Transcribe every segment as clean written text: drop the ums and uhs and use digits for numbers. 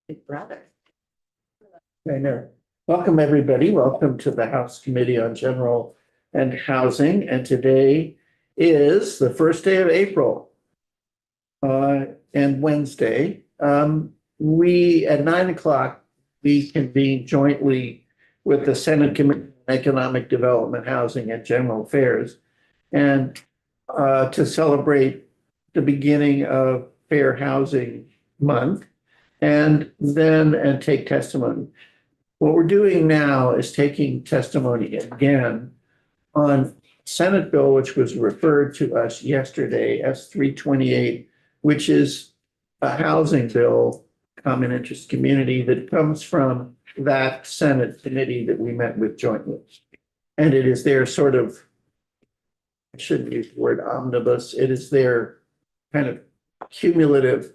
Big brother. I know. Welcome, everybody. Welcome to the House Committee on General and Housing. And today is the first day of April. And Wednesday. We, at 9 o'clock, we convene jointly with the Senate Committee on Economic Development, Housing and General Affairs. And to celebrate the beginning of Fair Housing Month and take testimony. What we're doing now is taking testimony again on Senate bill, which was referred to us yesterday, S-328, which is a housing bill, common interest community, that comes from that Senate committee that we met with jointly. And it is their sort of, I shouldn't use the word omnibus, it is their kind of cumulative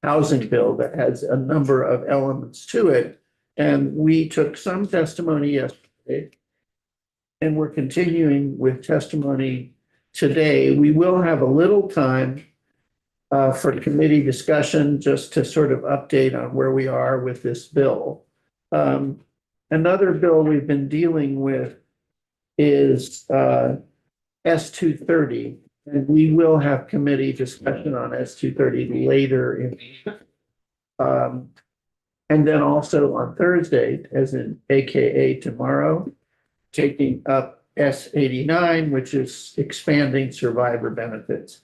housing bill that has a number of elements to it. And we took some testimony yesterday, and we're continuing with testimony today. We will have a little time for committee discussion, just to sort of update on where we are with this bill. Another bill we've been dealing with is S-230, and we will have committee discussion on S-230 later in and then also on Thursday, as in AKA tomorrow, taking up S-89, which is expanding survivor benefits.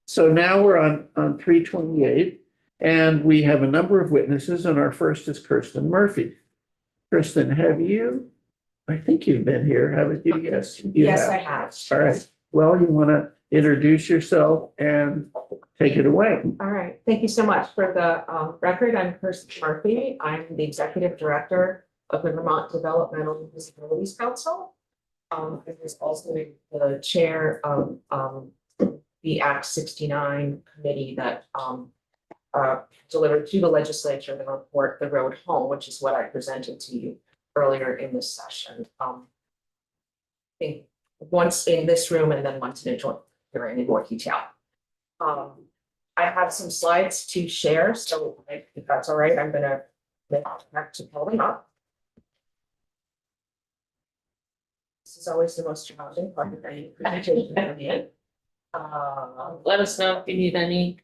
So now we're on 328, and we have a number of witnesses, and our first is Kirsten Murphy. Kirsten, I think you've been here, haven't you? Yes. Yes, I have. All right. Well, you want to introduce yourself and take it away. All right. Thank you so much. For the record, I'm Kirsten Murphy. I'm the Executive Director of the Vermont Developmental Disabilities Council. I was also the chair of the Act 69 committee that delivered to the legislature the report, The Road Home, which is what I presented to you earlier in this session. I think once in this room and then once in a joint hearing in more detail. I have some slides to share, so if that's all right, I'm going to back to pull them up. This is always the most challenging part of any presentation. Let us know if you need any.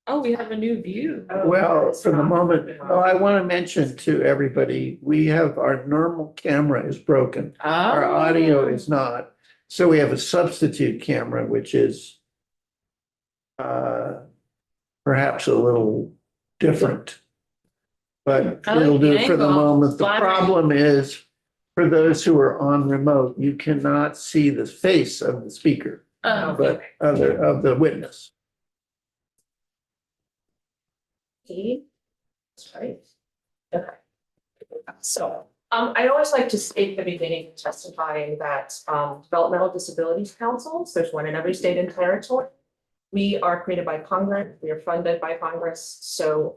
Oh, we have a new view. Well, for the moment, I want to mention to everybody, we have our normal camera is broken. Our audio is not. So we have a substitute camera, which is perhaps a little different. But it'll do for the moment. The problem is, for those who are on remote, you cannot see the face of the speaker, but of the witness. That's right. Okay. So I always like to state at the beginning of testifying that Developmental Disabilities Councils, there's one in every state and territory. We are created by Congress. We are funded by Congress. So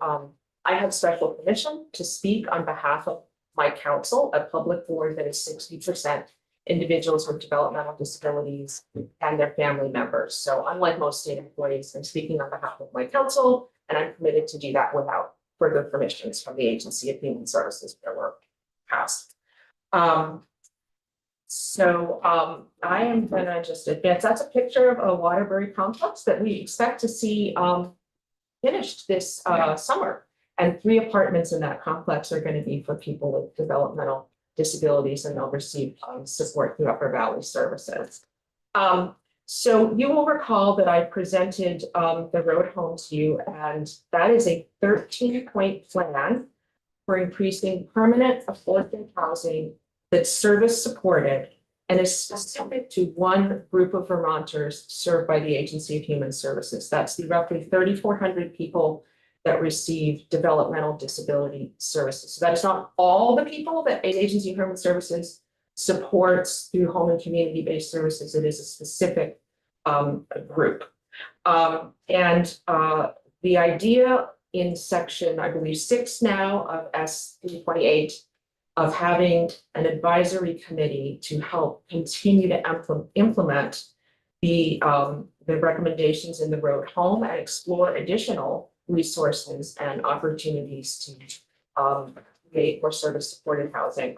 I have special permission to speak on behalf of my council, a public board that is 60% individuals with developmental disabilities and their family members. So unlike most state employees, I'm speaking on behalf of my council, and I'm permitted to do that without further permissions from the Agency of Human Services that were passed. I am gonna just advance. That's a picture of a Waterbury complex that we expect to see finished this summer. And 3 apartments in that complex are going to be for people with developmental disabilities, and they'll receive support through Upper Valley Services. So you will recall that I presented the Road Home to you, and that is a 13-point plan for increasing permanent affordable housing that's service supported and is specific to one group of Vermonters served by the Agency of Human Services. That's the roughly 3,400 people that receive developmental disability services. So that is not all the people that the Agency of Human Services supports through home and community-based services. It is a specific group. The idea in section, I believe, 6 now of S-328 of having an advisory committee to help continue to implement the recommendations in the Road Home and explore additional resources and opportunities to create more sort of supported housing.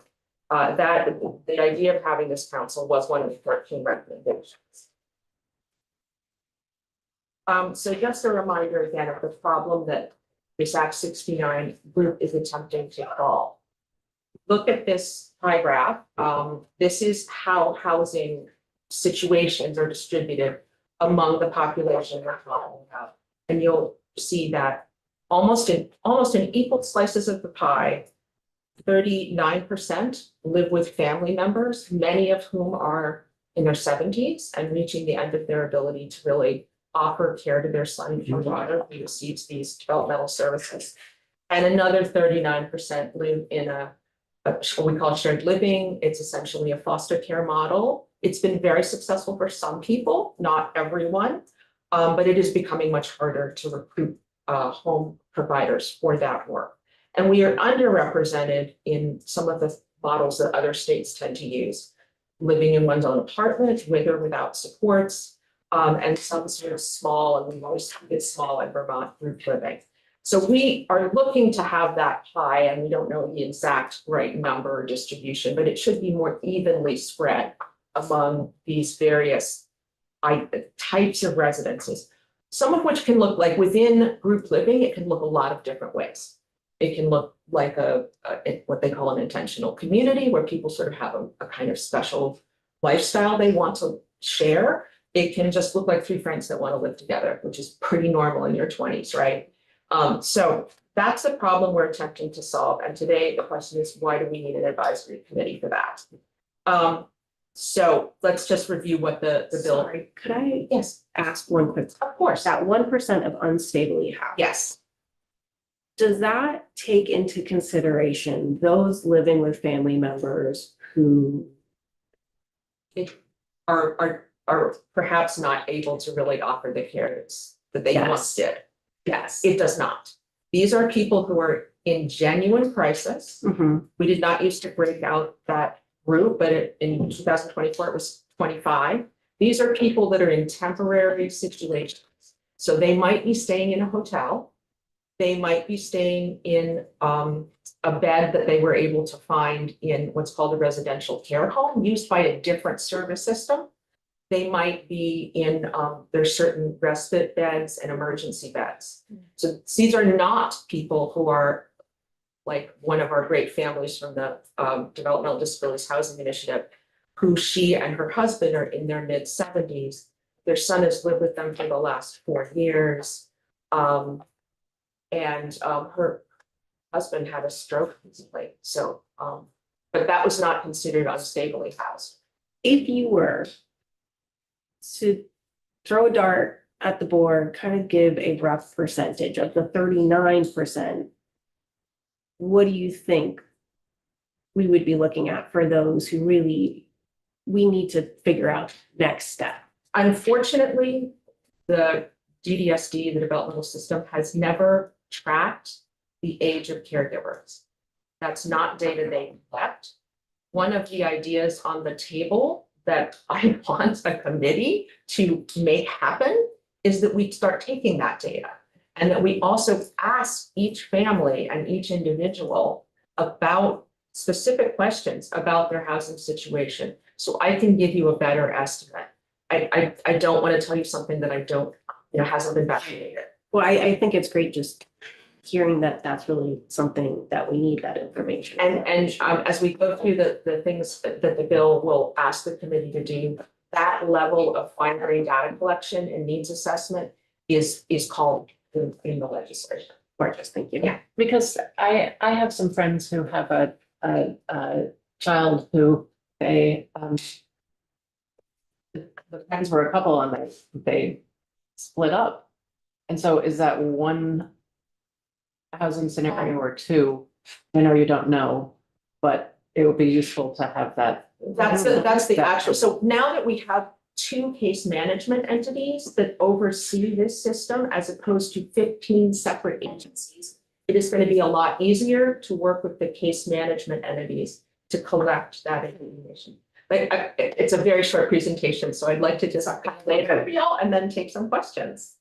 That the idea of having this council was one of the 13 recommendations. So just a reminder again of the problem that this Act 69 group is attempting to solve. Look at this pie graph. This is how housing situations are distributed among the population we're talking about. And you'll see that almost in equal slices of the pie, 39% live with family members, many of whom are in their 70s and reaching the end of their ability to really offer care to their son or daughter who receives these developmental services. And another 39% live in what we call shared living. It's essentially a foster care model. It's been very successful for some people, not everyone, but it is becoming much harder to recruit home providers for that work. And we are underrepresented in some of the models that other states tend to use, living in one's own apartment with or without supports, and some sort of small, and we've always kept it small in Vermont, group living. So we are looking to have that pie, and we don't know the exact right number or distribution, but it should be more evenly spread among these various types of residences. Some of which can look like within group living, it can look a lot of different ways. It can look like what they call an intentional community, where people sort of have a kind of special lifestyle they want to share. It can just look like three friends that want to live together, which is pretty normal in your 20s, right? So that's the problem we're attempting to solve. And today the question is, why do we need an advisory committee for that? So let's just review what the bill. Sorry, could I Yes, ask one quick, of course. that 1% of unstably housed? Yes, Does that take into consideration those living with family members who, are perhaps not able to really offer the care that they Yes. once did. yes, It does not. These are people who are in genuine crisis. Mhm. We did not used to break out that group, but in 2024, it was 25. These are people that are in temporary situations. So they might be staying in a hotel. They might be staying in a bed that they were able to find in what's called a residential care home used by a different service system. They might be in, there's certain respite beds and emergency beds. So these are not people who are like one of our great families from the Developmental Disabilities Housing Initiative, who she and her husband are in their mid-70s. Their son has lived with them for the last 4 years. And her husband had a stroke recently, so, but that was not considered unstably housed. if you were to throw a dart at the board, kind of give a rough percentage of the 39%, what do you think we would be looking at for those who really, we need to figure out next step? Unfortunately, the DDSD, the developmental system, has never tracked the age of caregivers. That's not data they collect. One of the ideas on the table that I want a committee to make happen is that we start taking that data. And that we also ask each family and each individual about specific questions about their housing situation. So I can give you a better estimate. I don't want to tell you something that I don't, hasn't been validated. Well, I think it's great just hearing that that's really something that we need, that information. And as we go through the things that the bill will ask the committee to do, that level of fine-grained data collection and needs assessment is called in the legislation. Gorgeous, thank you. Yeah. Because I have some friends who have a child who the friends were a couple and they split up. And so is that one housing scenario or two? I know you don't know, but it would be useful to have that. That's the actual, so now that we have 2 case management entities that oversee this system as opposed to 15 separate agencies, it is going to be a lot easier to work with the case management entities to collect that information. But it's a very short presentation, so I'd like to just kind of lay it out for y'all and then take some questions.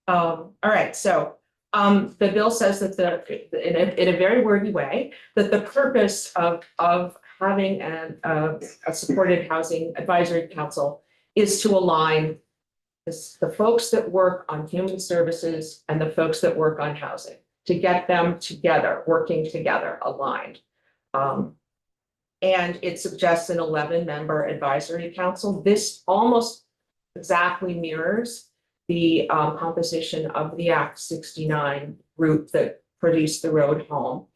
All right, so The bill says that in a very wordy way, that the purpose of having a supported housing advisory council is to align the folks that work on human services and the folks that work on housing, to get them together, working together, aligned. And it suggests an 11-member advisory council. This almost exactly mirrors the composition of the Act 69 group that produced the road home.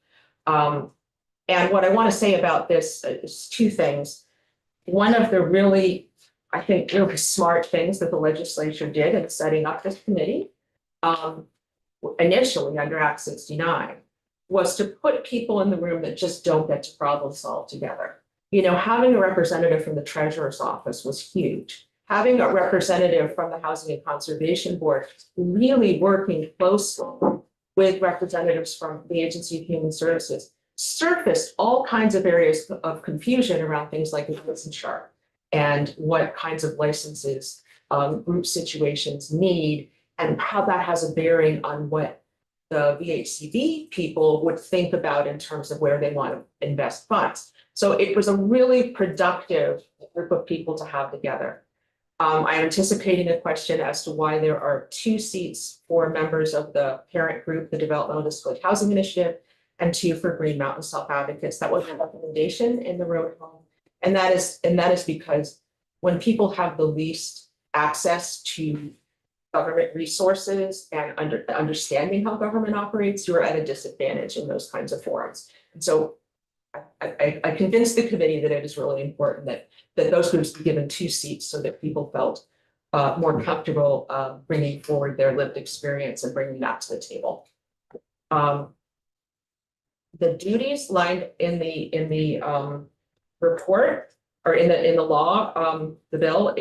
And what I want to say about this is two things. One of the really, I think, really smart things that the legislature did in setting up this committee, initially under Act 69, was to put people in the room that just don't get to problem solve together. You know, having a representative from the treasurer's office was huge. Having a representative from the Housing and Conservation Board really working closely with representatives from the Agency of Human Services surfaced all kinds of areas of confusion around things like licensure and what kinds of licenses group situations need, and how that has a bearing on what the VHCD people would think about in terms of where they want to invest funds. So it was a really productive group of people to have together. I'm anticipating a question as to why there are 2 seats for members of the parent group, the Developmental Disability Housing Initiative, and 2 for Green Mountain Self Advocates. That was a recommendation in the road home. And that is because when people have the least access to government resources and understanding how government operates, you're at a disadvantage in those kinds of forums. And so I convinced the committee that it is really important that those groups be given 2 seats so that people felt more comfortable bringing forward their lived experience and bringing that to the table. The duties lined in the report or in the law, the bill,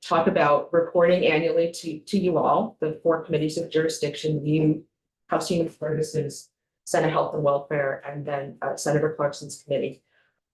talk about reporting annually to you all, the 4 committees of jurisdiction, you, House Human Services, Senate Health and Welfare, and then Senator Clarkson's committee.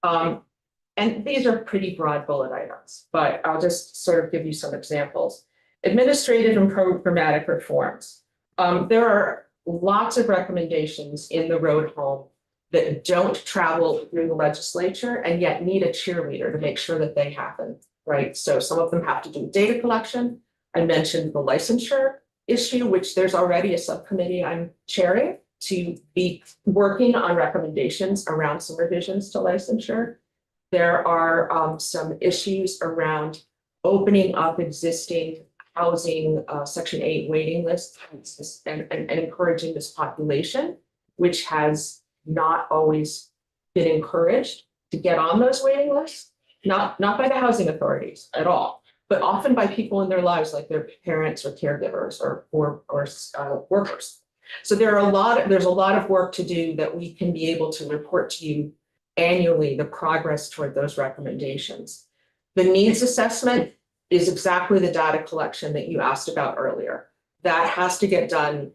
And these are pretty broad bullet items, but I'll just sort of give you some examples. Administrative and programmatic reforms. There are lots of recommendations in the road home that don't travel through the legislature and yet need a cheerleader to make sure that they happen, right? So some of them have to do with data collection. I mentioned the licensure issue, which there's already a subcommittee I'm chairing to be working on recommendations around some revisions to licensure. There are some issues around opening up existing housing Section 8 waiting lists and encouraging this population, which has not always been encouraged to get on those waiting lists, not by the housing authorities at all, but often by people in their lives, like their parents or caregivers or workers. So there's a lot of work to do that we can be able to report to you annually, the progress toward those recommendations. The needs assessment is exactly the data collection that you asked about earlier. That has to get done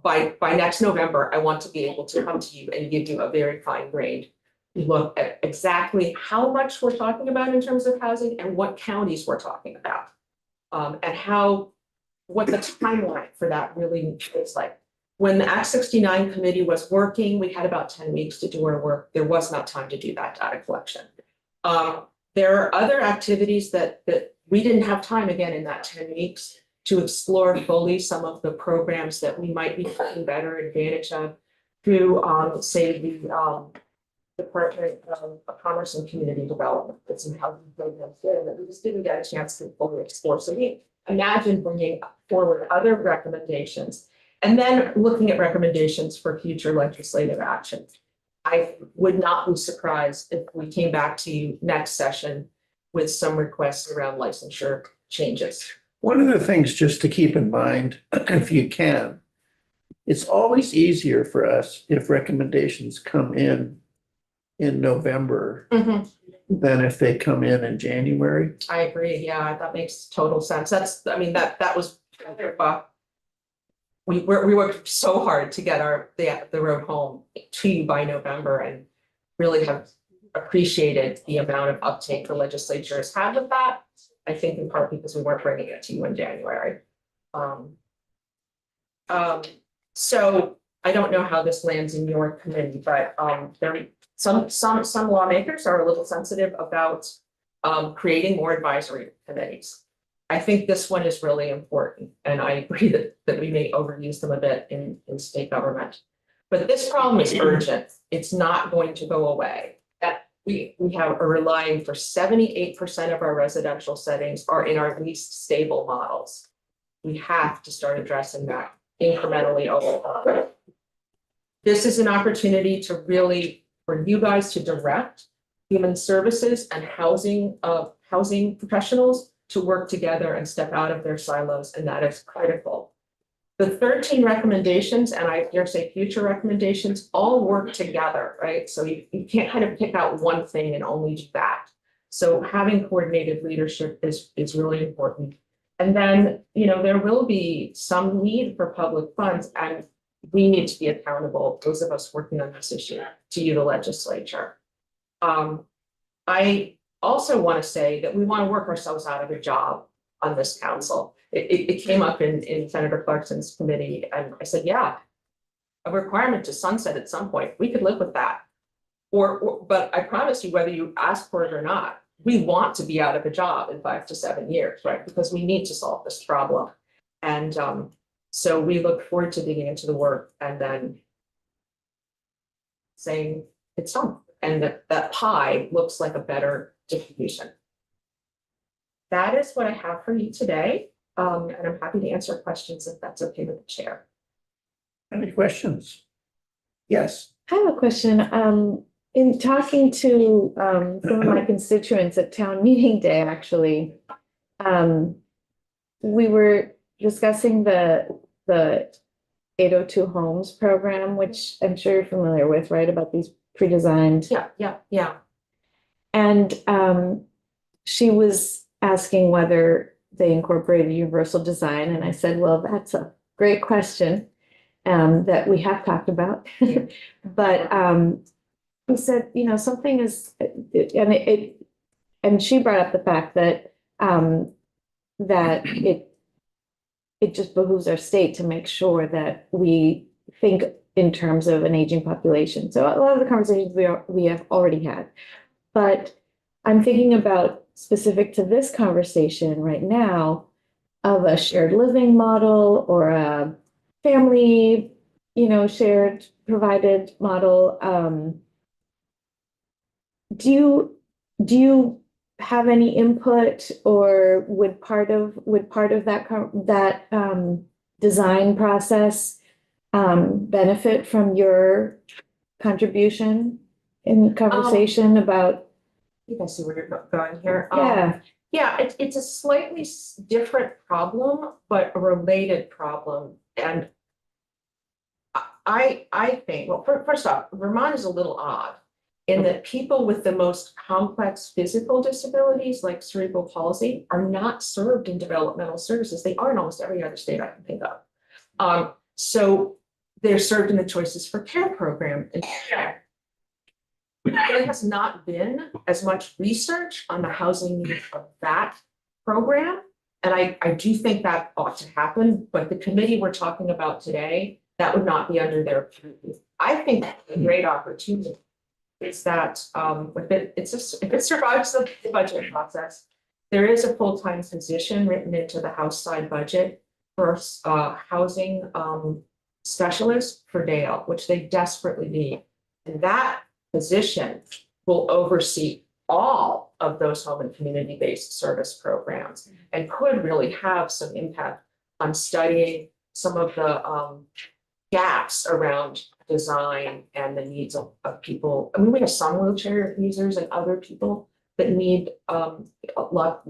by next November. I want to be able to come to you and give you a very fine-grained look at exactly how much we're talking about in terms of housing and what counties we're talking about. And what the timeline for that really is like. When the Act 69 committee was working, we had about 10 weeks to do our work. There was not time to do that data collection. There are other activities that we didn't have time again in that 10 weeks to explore fully some of the programs that we might be taking better advantage of through, say, the Department of Commerce and Community Development. That's some housing programs there that we just didn't get a chance to fully explore. So we imagine bringing forward other recommendations and then looking at recommendations for future legislative action. I would not be surprised if we came back to you next session with some requests around licensure changes. One of the things just to keep in mind, if you can, it's always easier for us if recommendations come in November than if they come in January. I agree. Yeah, that makes total sense. That was we worked so hard to get the road home to you by November, and really have appreciated the amount of uptake the legislature has had with that. I think in part because we weren't bringing it to you in January. So I don't know how this lands in your committee, but some lawmakers are a little sensitive about creating more advisory committees. I think this one is really important, and I agree that we may overuse them a bit in state government. But this problem is urgent. It's not going to go away. That we are relying for 78% of our residential settings are in our least stable models. We have to start addressing that incrementally over time. This is an opportunity to really, for you guys to direct human services and housing professionals to work together and step out of their silos, and that is critical. The 13 recommendations, and I dare say future recommendations, all work together, right? So you can't kind of pick out one thing and only do that. So having coordinated leadership is really important. And then, there will be some need for public funds, and we need to be accountable, those of us working on this issue, to you, the legislature. I also want to say that we want to work ourselves out of a job on this council. It came up in Senator Clarkson's committee, and I said, yeah, a requirement to sunset at some point, we could live with that. But I promise you, whether you ask for it or not, we want to be out of a job in 5 to 7 years, right? Because we need to solve this problem. And so we look forward to digging into the work and then saying it's done. And that pie looks like a better distribution. That is what I have for you today. And I'm happy to answer questions if that's okay with the chair. Any questions? Yes. I have a question. In talking to some of my constituents at town meeting day, actually, we were discussing the 802 homes program, which I'm sure you're familiar with, right? About these pre-designed. Yeah. And she was asking whether they incorporated universal design, and I said, well, that's a great question that we have talked about. But he said, something is, and she brought up the fact that that it just behooves our state to make sure that we think in terms of an aging population. So a lot of the conversations we have already had, but I'm thinking about specific to this conversation right now of a shared living model or a family, shared provided model. Do you have any input, or would part of that design process benefit from your contribution in conversation about? I think I see where you're going here. Yeah, It's a slightly different problem, but a related problem. And I think, well, first off, Vermont is a little odd in that people with the most complex physical disabilities, like cerebral palsy, are not served in developmental services. They are in almost every other state I can think of. So they're served in the Choices for Care program. And there has not been as much research on the housing needs of that program. And I do think that ought to happen, but the committee we're talking about today, that would not be under their purview. I think a great opportunity is that if it survives the budget process, there is a full-time position written into the House side budget for housing specialist for Dale, which they desperately need. And that position will oversee all of those home and community-based service programs and could really have some impact on studying some of the gaps around design and the needs of people. I mean, we have some wheelchair users and other people that need a lot,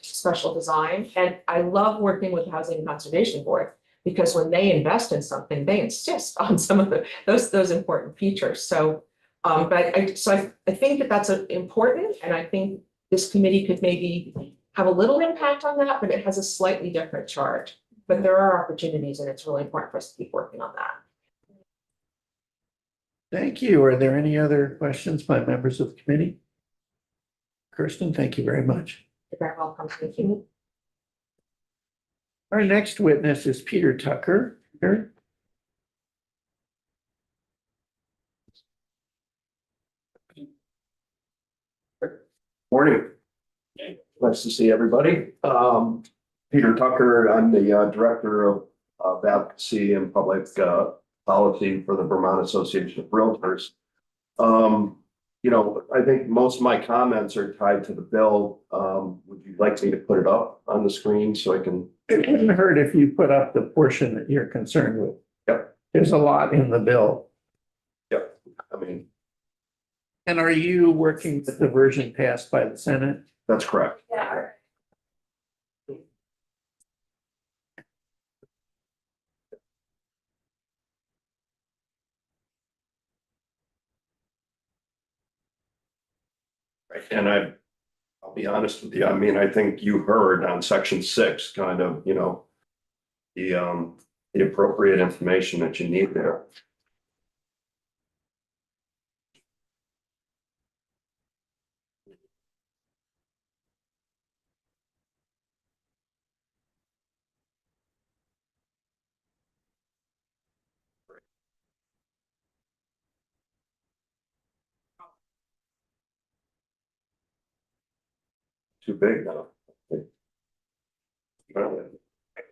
special design. And I love working with the Housing Conservation Board because when they invest in something, they insist on some of those important features. So but I think that that's important, and I think this committee could maybe have a little impact on that, but it has a slightly different charge. But there are opportunities, and it's really important for us to keep working on that. Thank you. Are there any other questions by members of the committee? Kirsten, thank you very much. You're very welcome. Thank you. Our next witness is Peter Tucker. Peter? Morning. Nice to see everybody. Peter Tucker, I'm the Director of Advocacy and Public Policy for the Vermont Association of Realtors. I think most of my comments are tied to the bill. Would you like me to put it up on the screen so I can? It wouldn't hurt if you put up the portion that you're concerned with. Yep. There's a lot in the bill. Yep. I mean, And are you working with the version passed by the Senate? that's correct. Yeah. Right. And I'll be honest with you. I mean, I think you heard on section 6, kind of, the appropriate information that you need there. Too big now.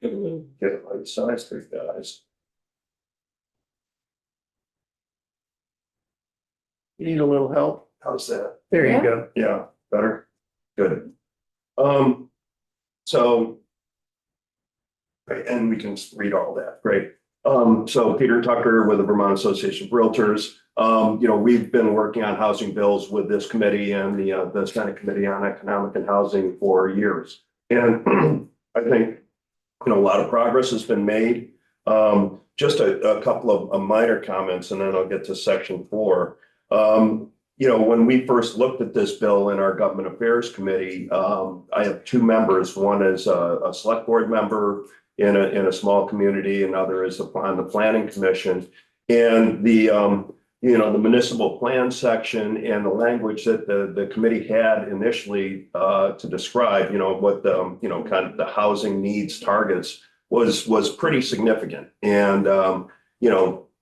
Get it right size for you guys. You need a little help? How's that? There you Yeah. go. Yeah, better? Good. So. Right, and we can read all that, great. So Peter Tucker with the Vermont Association of Realtors. We've been working on housing bills with this committee and the Senate Committee on Economic and Housing for years. And I think, a lot of progress has been made. Just a couple of minor comments, and then I'll get to section 4. When we first looked at this bill in our Government Affairs Committee, I have 2 members. One is a select board member in a small community, another is on the planning commission. And the municipal plan section and the language that the committee had initially to describe, what the, kind of the housing needs targets was pretty significant. And,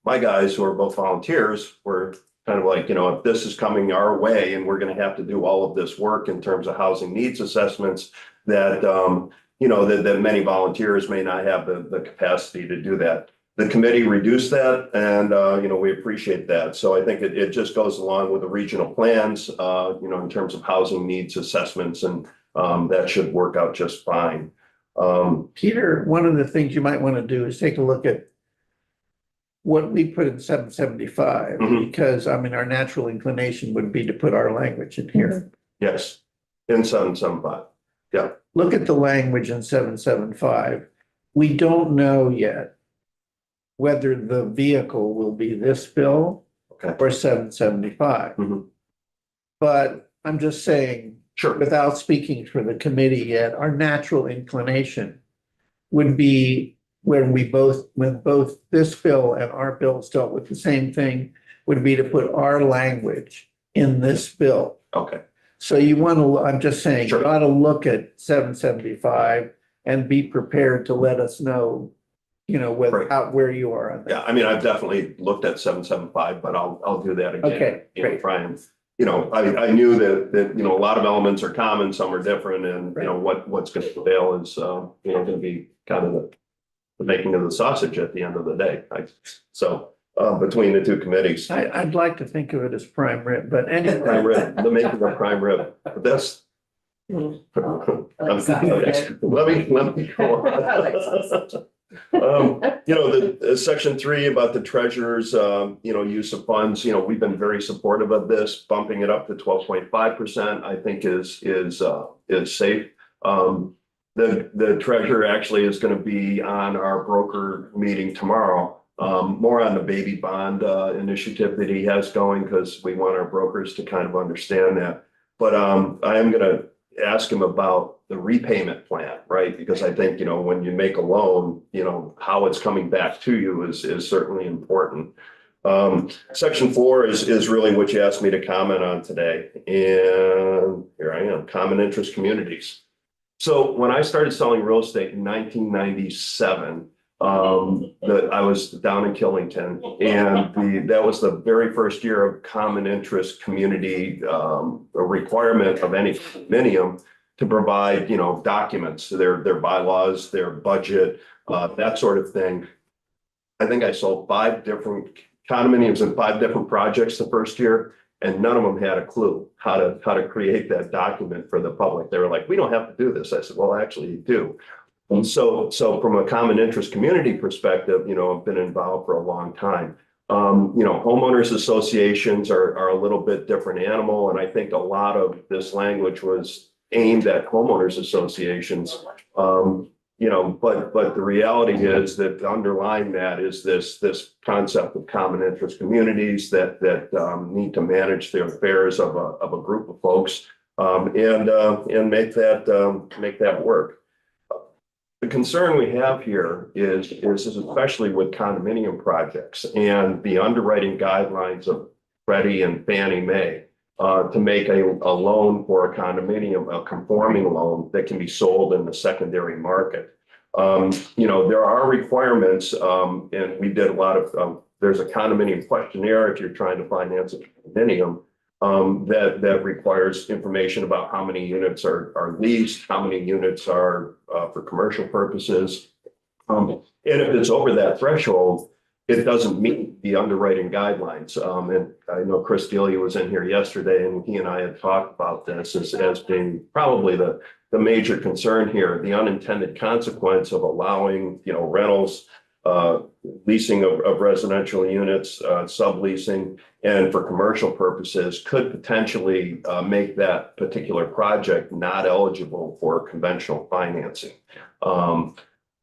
my guys who are both volunteers were kind of like, if this is coming our way and we're going to have to do all of this work in terms of housing needs assessments, that, that many volunteers may not have the capacity to do that. The committee reduced that and, we appreciate that. So I think it just goes along with the regional plans, in terms of housing needs assessments, and that should work out just fine. Peter, one of the things you might want to do is take a look at what we put in 775, Mhm. because our natural inclination would be to put our language in here. Yes, in 775. Yeah. Look at the language in 775. We don't know yet whether the vehicle will be this bill Okay. or 775. Mhm. But I'm just saying, Sure. without speaking for the committee yet, our natural inclination would be when both this bill and our bills dealt with the same thing, would be to put our language in this bill. Okay. So you want to, I'm just saying, you Sure. ought to look at 775 and be prepared to let us know, Right. where you are on that. Yeah, I mean, I've definitely looked at 775, but I'll do that again. Okay, great. Try and, I knew that, a lot of elements are common, some are different, and, what's going to prevail is, going to be kind of the making of the sausage at the end of the day. Between the 2 committees. I'd like to think of it as prime rib, but anyway. Prime rib, the making of prime rib, but that's. Let me go on. The section 3 about the treasurer's, use of funds, we've been very supportive of this, bumping it up to 12.5%, I think is safe. The treasurer actually is going to be on our broker meeting tomorrow, more on the baby bond initiative that he has going, because we want our brokers to kind of understand that. But I am going to ask him about the repayment plan, right? Because I think, when you make a loan, how it's coming back to you is certainly important. Section 4 is really what you asked me to comment on today. And here I am, common interest communities. So when I started selling real estate in 1997, that I was down in Killington, and that was the very first year of common interest community, a requirement of any condominium to provide, documents, their bylaws, their budget, that sort of thing. I think I sold 5 different condominiums and 5 different projects the first year, and none of them had a clue how to create that document for the public. They were like, we don't have to do this. I said, well, actually you do. And so from a common interest community perspective, I've been involved for a long time. Homeowners associations are a little bit different animal, and I think a lot of this language was aimed at homeowners associations. But the reality is that underlying that is this concept of common interest communities that need to manage the affairs of a group of folks, and make that work. The concern we have here is especially with condominium projects and the underwriting guidelines of Freddie and Fannie Mae, to make a loan for a condominium, a conforming loan that can be sold in the secondary market. There are requirements, and we did a lot of, there's a condominium questionnaire if you're trying to finance a condominium, that requires information about how many units are leased, how many units are for commercial purposes. And if it's over that threshold, it doesn't meet the underwriting guidelines. And I know Chris Delia was in here yesterday, and he and I had talked about this as being probably the major concern here, the unintended consequence of allowing, rentals, leasing of residential units, subleasing, and for commercial purposes could potentially make that particular project not eligible for conventional financing.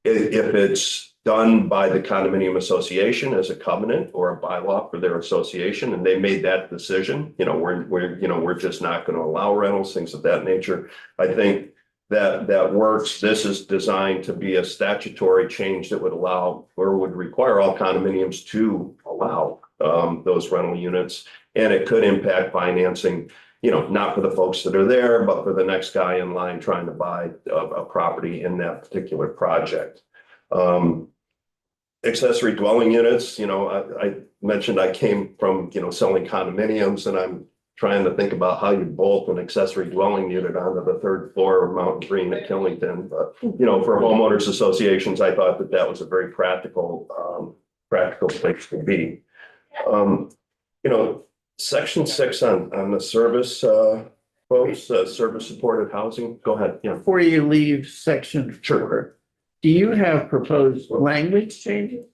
If it's done by the condominium association as a covenant or a bylaw for their association, and they made that decision, we're just not going to allow rentals, things of that nature. I think that works. This is designed to be a statutory change that would allow or would require all condominiums to allow those rental units, and it could impact financing, not for the folks that are there, but for the next guy in line trying to buy a property in that particular project. Accessory dwelling units, I mentioned I came from, selling condominiums, and I'm trying to think about how you bolt an accessory dwelling unit onto the 3rd floor of Mountain Green at Killington. But, for homeowners associations, I thought that was a very practical place to be. Section 6 on the service, folks, service supported housing. Go ahead. Yeah. Before you leave section 4, do you have proposed language changes?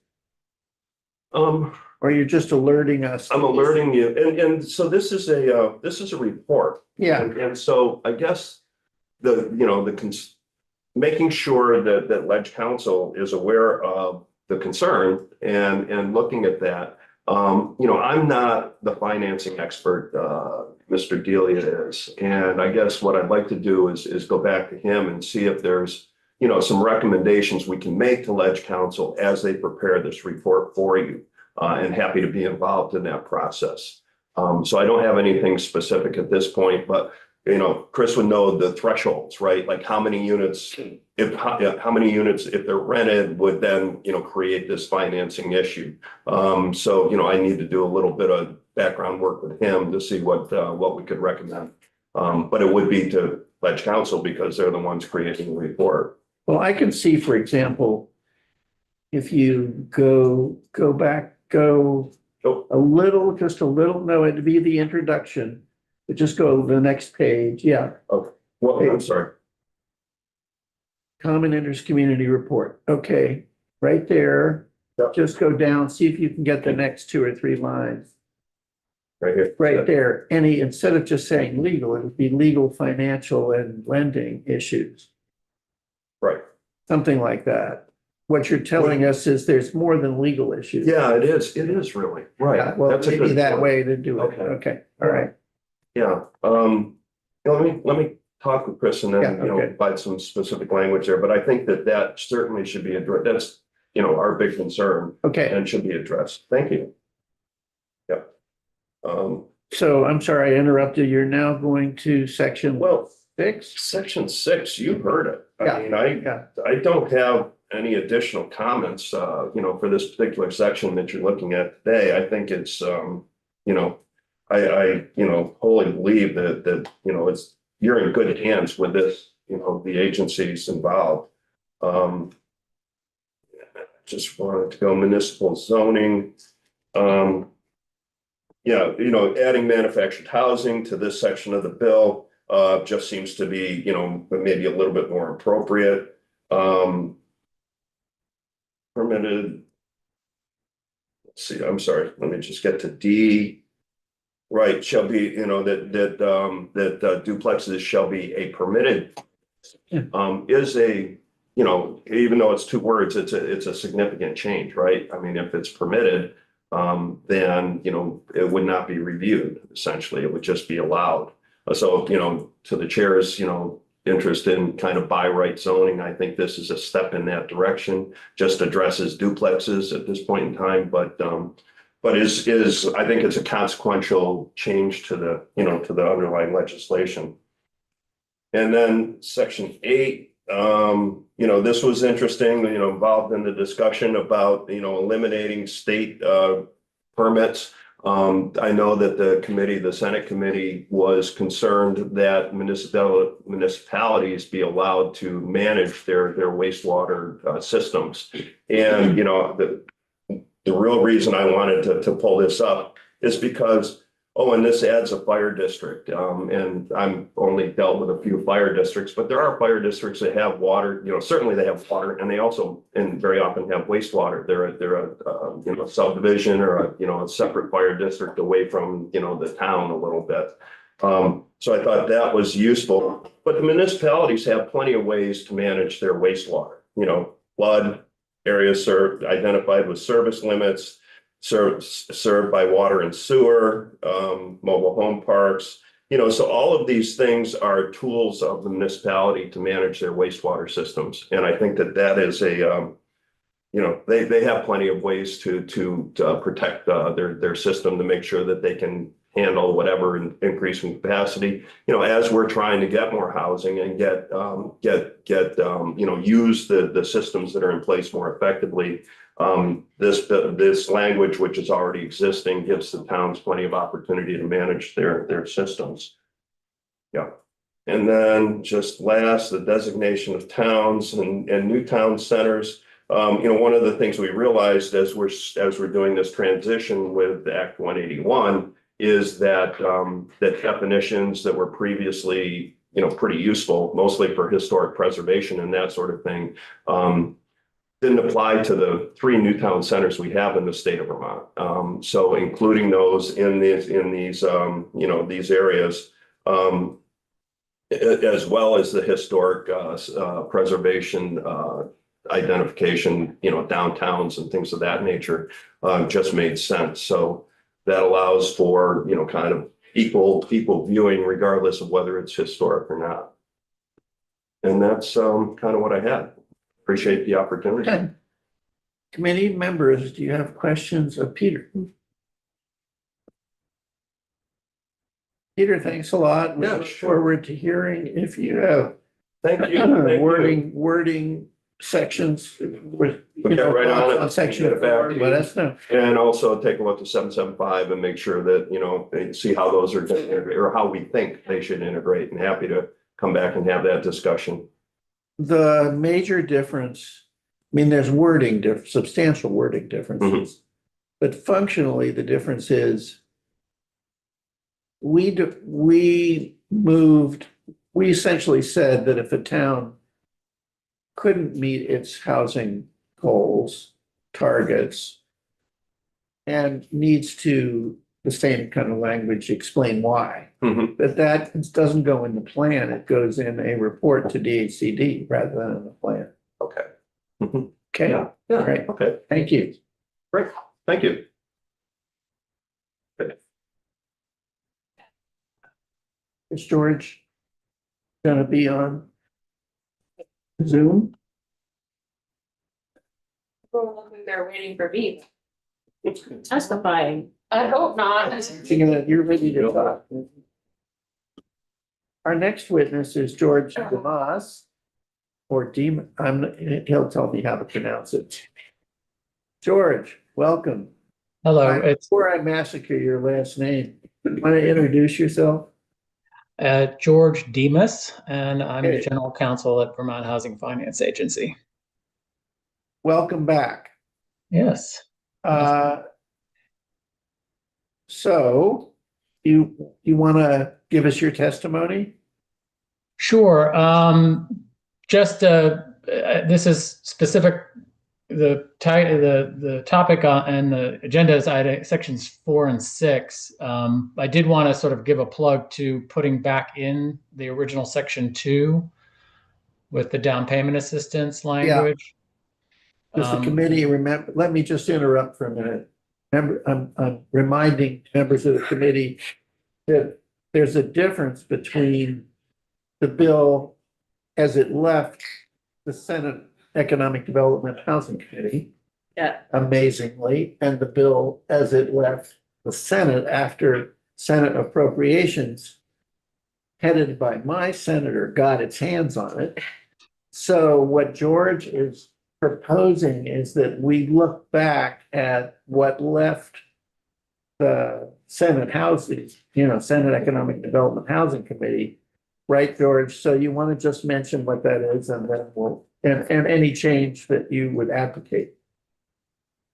Or you're just alerting us? I'm alerting you, and so this is a report. Yeah. And so I guess making sure that Ledge Council is aware of the concern and looking at that. I'm not the financing expert, Mr. Delia is, and I guess what I'd like to do is go back to him and see if there's some recommendations we can make to Ledge Council as they prepare this report for you. And happy to be involved in that process. So I don't have anything specific at this point, but Chris would know the thresholds, right? Like how many units, if they're rented, would then create this financing issue. So I need to do a little bit of background work with him to see what we could recommend. But it would be to Ledge Council because they're the ones creating the report. Well, I can see, for example, if you go back. A little, just a little, no, it'd be the introduction, but just go to the next page, yeah. Okay, well, I'm sorry. Common interest community report, okay, right there. Yep. Just go down, see if you can get the next 2 or 3 lines. Right here. Right there, instead of just saying legal, it would be legal, financial, and lending issues. Right. Something like that. What you're telling us is there's more than legal issues. Yeah, it is. It is really. Right. Yeah, well, That's a maybe good that point. way to do it. Okay. Okay, all right. Yeah. Let me talk with Chris and then, Yeah, okay. provide some specific language there, but I think that certainly should be addressed. That's, our big concern Okay, and should be addressed. Thank you. Yep. so I'm sorry I interrupted. You're now going to section Well, 6? section 6, you heard it. Yeah, I mean, yeah. I don't have any additional comments, for this particular section that you're looking at today. I think it's, I wholly believe that, you're in good hands with this, the agencies involved. Just wanted to go municipal zoning. Adding manufactured housing to this section of the bill, just seems to be, maybe a little bit more appropriate. Permitted. Let's see, I'm sorry, let me just get to D. Right, shall be, that duplexes shall be a permitted. Is a, even though it's two words, it's a significant change, right? I mean, if it's permitted, then, it would not be reviewed, essentially, it would just be allowed. So, to the chair's, interest in kind of by right zoning, I think this is a step in that direction, just addresses duplexes at this point in time, but is, I think it's a consequential change to the, to the underlying legislation. And then section 8, this was interesting, involved in the discussion about, eliminating state permits. I know that the Senate committee was concerned that municipalities be allowed to manage their wastewater systems. And, the real reason I wanted to pull this up is because, and this adds a fire district. And I'm only dealt with a few fire districts, but there are fire districts that have water, certainly they have water, and they also, and very often have wastewater. They're a subdivision or a separate fire district away from, the town a little bit. So I thought that was useful, but the municipalities have plenty of ways to manage their wastewater, flood areas identified with service limits, served by water and sewer, mobile home parks, so all of these things are tools of the municipality to manage their wastewater systems. And I think that is a, they have plenty of ways to protect their system to make sure that they can handle whatever increase in capacity, as we're trying to get more housing and use the systems that are in place more effectively. This language, which is already existing, gives the towns plenty of opportunity to manage their systems. Yeah. And then just last, the designation of towns and new town centers. One of the things we realized as we're doing this transition with Act 181 is that that definitions that were previously, pretty useful, mostly for historic preservation and that sort of thing, didn't apply to the 3 new town centers we have in the state of Vermont. So including those in these these areas, as well as the historic preservation identification, downtowns and things of that nature, just made sense. So that allows for, kind of equal viewing regardless of whether it's historic or not. And that's kind of what I had. Appreciate the opportunity. Okay. Committee members, do you have questions of Peter? Peter, thanks a lot. We Yeah, look sure. forward to hearing if you have Thank you. Thank you. wording sections with, We'll get right on it. on section Get it back 4, to you. let us know. And also take a look at 775 and make sure that, they see how those are gonna integrate, or how we think they should integrate, and happy to come back and have that discussion. The major difference, I mean, there's substantial wording differences. But functionally, the difference is we essentially said that if a town couldn't meet its housing goals, targets, and needs to, the same kind of language, explain why. Mhm. But that doesn't go in the plan, it goes in a report to DHCD rather than in the plan. Okay. Mhm. Okay, Yeah. Great. Okay, thank you. great. Thank you. Is George gonna be on Zoom? They're waiting for me. Testifying. I hope not. You're ready to talk. Our next witness is George DeMoss. or he'll tell me how to pronounce it. George, welcome. Hello, it's Before I massacre your last name, want to introduce yourself? George Demas, and I'm the Hey. General Counsel at Vermont Housing Finance Agency. Welcome back. Yes. So you want to give us your testimony? Sure. This is specific. The topic and the agenda is sections 4 and 6. I did want to sort of give a plug to putting back in the original section 2 with the down payment assistance language. Does the committee remember? Let me just interrupt for a minute. Remember, I'm reminding members of the committee that there's a difference between the bill as it left the Senate Economic Development Housing Committee, Yeah. amazingly, and the bill as it left the Senate after Senate Appropriations, headed by my senator, got its hands on it. So what George is proposing is that we look back at what left the Senate Housing, Senate Economic Development Housing Committee. Right, George? So you want to just mention what that is, and then and any change that you would advocate.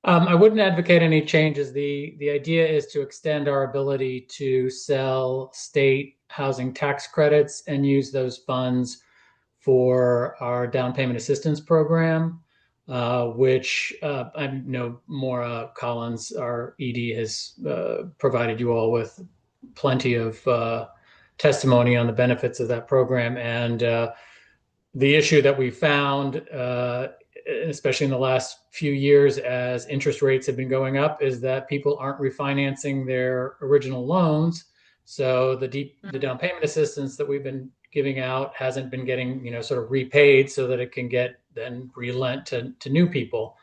I wouldn't advocate any changes. The idea is to extend our ability to sell state housing tax credits and use those funds for our down payment assistance program, which I know Maura Collins, our ED, has provided you all with plenty of testimony on the benefits of that program. And the issue that we found, especially in the last few years as interest rates have been going up, is that people aren't refinancing their original loans. So the down payment assistance that we've been giving out hasn't been getting, sort of repaid so that it can get then relent to new people.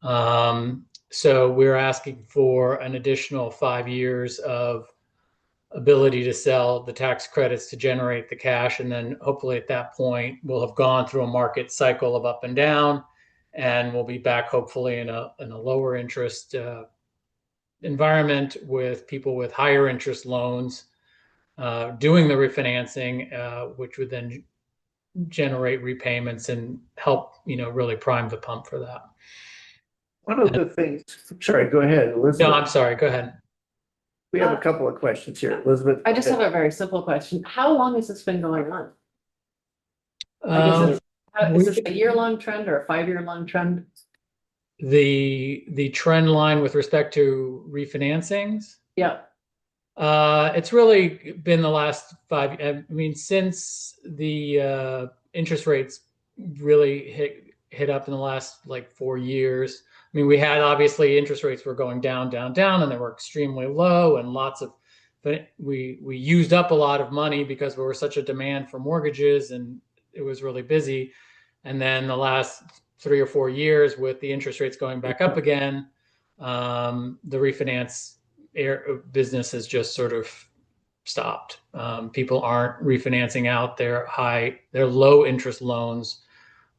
So we're asking for an additional 5 years of ability to sell the tax credits to generate the cash. And then hopefully at that point, we'll have gone through a market cycle of up and down, and we'll be back hopefully in a lower interest environment with people with higher interest loans doing the refinancing, which would then generate repayments and help, really prime the pump for that. One of the things, sorry, go ahead, Elizabeth. No, I'm sorry. Go ahead. We have a couple of questions here, Elizabeth. I just have a very simple question. How long has this been going on? Is this a year-long trend or a 5-year-long trend? The trend line with respect to refinancings, Yeah. it's really been the last 5. I mean, since the interest rates really hit up in the last 4 years. I mean, we had obviously interest rates were going down, and they were extremely low, and but we used up a lot of money because there was such a demand for mortgages, and it was really busy. And then the last 3 or 4 years, with the interest rates going back up again, the refinance business has just sort of stopped. People aren't refinancing out their low interest loans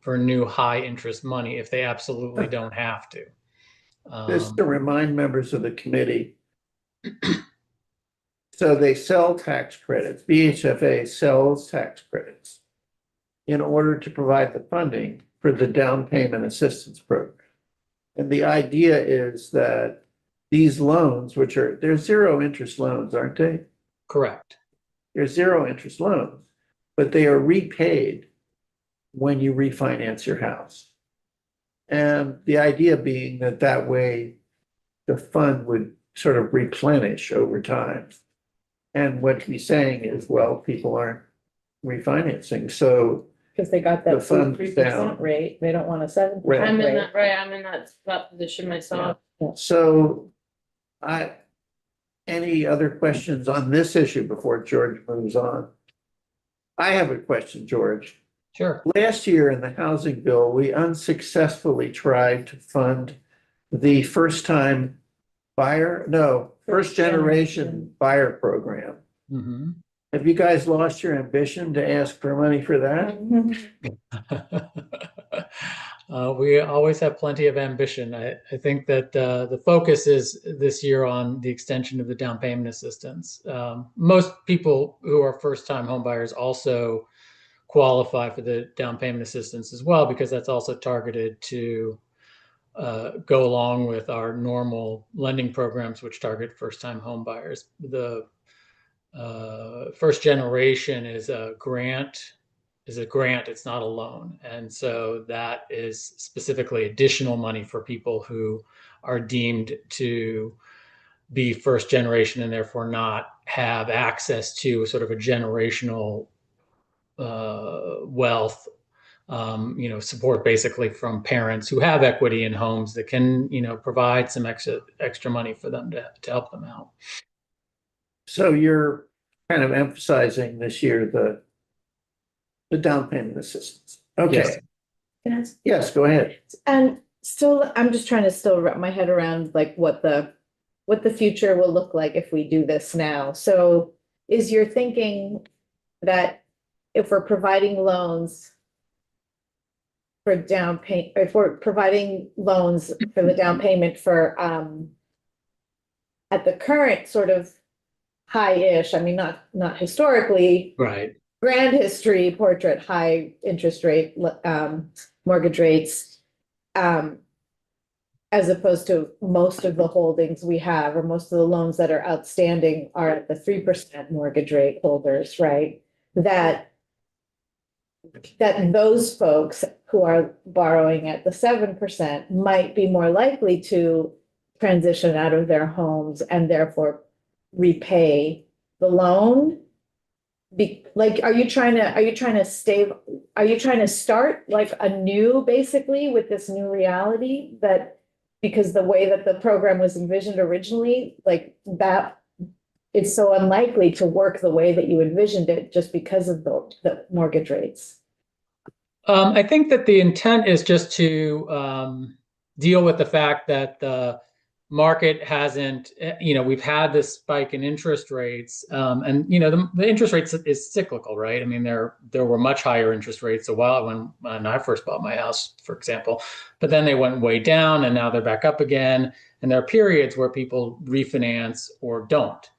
for new high interest money if they absolutely don't have to. Just to remind members of the committee, so they sell tax credits, BHFA sells tax credits in order to provide the funding for the down payment assistance program. And the idea is that these loans, they're zero interest loans, aren't they? Correct. They're zero interest loans, but they are repaid when you refinance your house. And the idea being that way the fund would sort of replenish over time. And what he's saying is, well, people aren't refinancing, so Because they got The that fund's 3% down. rate, they don't want a 7% Right. I'm in rate. I'm in that position myself. So any other questions on this issue before George moves on? I have a question, George. Sure. Last year in the housing bill, we unsuccessfully tried to fund the first generation buyer program. Mm-hmm. Have you guys lost your ambition to ask for money for that? We always have plenty of ambition. I think that the focus is this year on the extension of the down payment assistance. Most people who are first-time home buyers also qualify for the down payment assistance as well, because that's also targeted to go along with our normal lending programs, which target first-time home buyers. The first generation is a grant, it's not a loan. And so that is specifically additional money for people who are deemed to be first generation and therefore not have access to sort of a generational wealth, support basically from parents who have equity in homes that can, provide some extra money for them to help them out. So you're kind of emphasizing this year the down payment assistance. Okay, Yes. yes, go ahead. And still, I'm just trying to still wrap my head around like what the future will look like if we do this now. So is your thinking that if we're providing loans for down payment, if we're providing loans for the down payment for at the current sort of high-ish, I mean, not historically, Right. grand history portrait, high interest rate mortgage rates, as opposed to most of the holdings we have, or most of the loans that are outstanding are at the 3% mortgage rate holders, right? That those folks who are borrowing at the 7% might be more likely to transition out of their homes and therefore repay the loan. Are you trying to start like anew basically with this new reality, that because the way that the program was envisioned originally, like that it's so unlikely to work the way that you envisioned it just because of the mortgage rates? I think that the intent is just to deal with the fact that the market hasn't, we've had this spike in interest rates, and the interest rates is cyclical, right? I mean, there were much higher interest rates a while when I first bought my house, for example, but then they went way down and now they're back up again. And there are periods where people refinance or don't.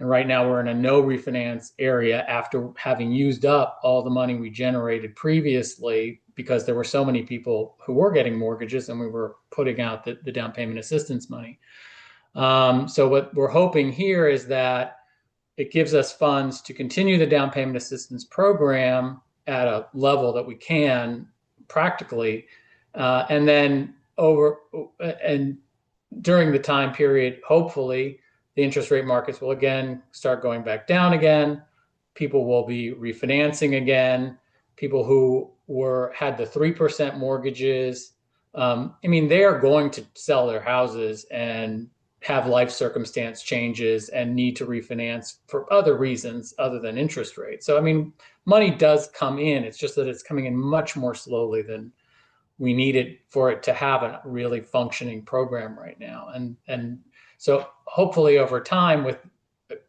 And right now we're in a no refinance area after having used up all the money we generated previously, because there were so many people who were getting mortgages and we were putting out the down payment assistance money. So what we're hoping here is that it gives us funds to continue the down payment assistance program at a level that we can practically, and then during the time period, hopefully the interest rate markets will again start going back down again. People will be refinancing again. People who had the 3% mortgages, they are going to sell their houses and have life circumstance changes and need to refinance for other reasons other than interest rates. So, money does come in. It's just that it's coming in much more slowly than we needed for it to have a really functioning program right now. And so hopefully over time, with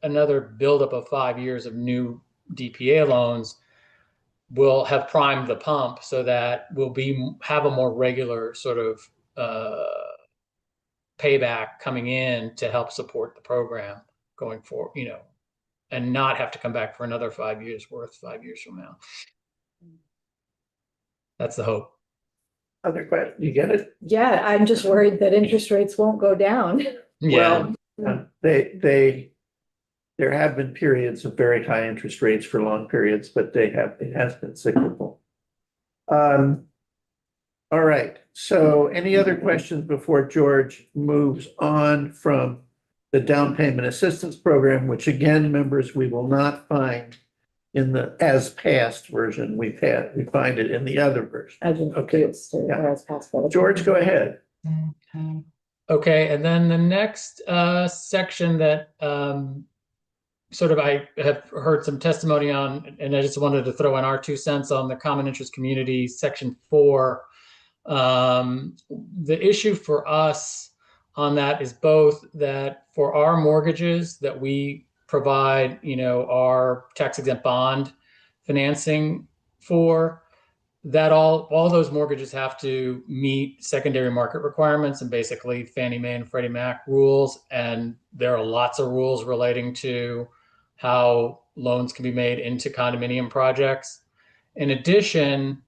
another buildup of 5 years of new DPA loans, we'll have primed the pump so that we'll have a more regular sort of payback coming in to help support the program going forward, and not have to come back for another 5 years worth 5 years from now. That's the hope. Other question, you get it? Yeah, I'm just worried that interest rates won't go down. Yeah. Well, there have been periods of very high interest rates for long periods, but it has been cyclical. All right, so any other questions before George moves on from the down payment assistance program, which again, members, we will not find in the as passed version. We find it in the other version. As introduced or as passed. George, go ahead. Okay, and then the next section that sort of I have heard some testimony on, and I just wanted to throw in our 2 cents on the common interest community, section 4. The issue for us on that is both that for our mortgages that we provide, our tax exempt bond financing for, that all those mortgages have to meet secondary market requirements and basically Fannie Mae and Freddie Mac rules. And there are lots of rules relating to how loans can be made into condominium projects. In addition,